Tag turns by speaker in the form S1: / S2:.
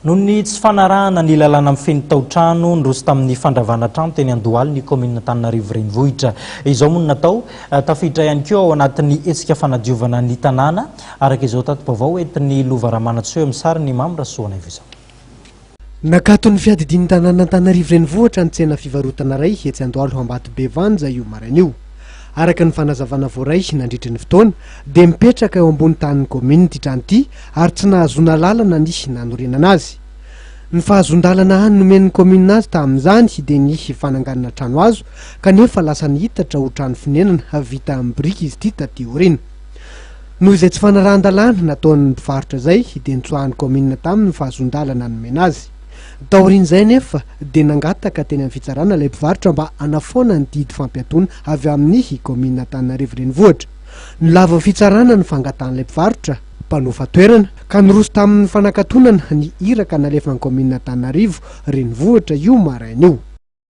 S1: Noho ny tsy fanarahana ny lalàna amin'ny feno tao-trano nirosy tamin'ny fandravana trano teny Andohalo ny commune Antananarivo renivohitra. Izao moa natao tafiditra ihany koa ao anatin'ny hetsika fanadiovana ny tanàna araka izao tati-baovao entin'ny Lova Ramanantsoa amin'ny sary ny Mamy Rasoana izao.
S2: Nakaton'ny fiadidian'ny tanàna Antananarivo renivohitra ny tsena fivarotana iray etsy Andohalo Ambatobevanja io maraina io. Araka ny fanazavana voaray nandritra ny fotoana dia mipetraka eo ambony tanin'ny commune ity trano ity ary tsy nahazona lalana ny nanorenana azy. Ny fahazon-dalana nomen'ny commune azy tamin'izany dia ny fananganana trano azo kanefa lasa nihitatra ho trano fonenana vita amin'ny biriky izy ity taty aoriana. Noho izay tsy fanarahan-dalana nataon'ny mpivarotra izay dia nitsoahan'ny commune tamin'ny fahazon-dalana nomena azy. Taorian'izay nefa dia nangataka teny amin'ny fitsarana ilay mpivarotra mba hanafoana ny didy fampiatoana avy amin'ny commune Antananarivo renivohitra. Ny lava fitsarana ny fangatan'ilay mpivarotra mpanofa toerana ka niroso tamin'ny fanakatonana ny iraka nalefa ny commune Antananarivo renivohitra io maraina io.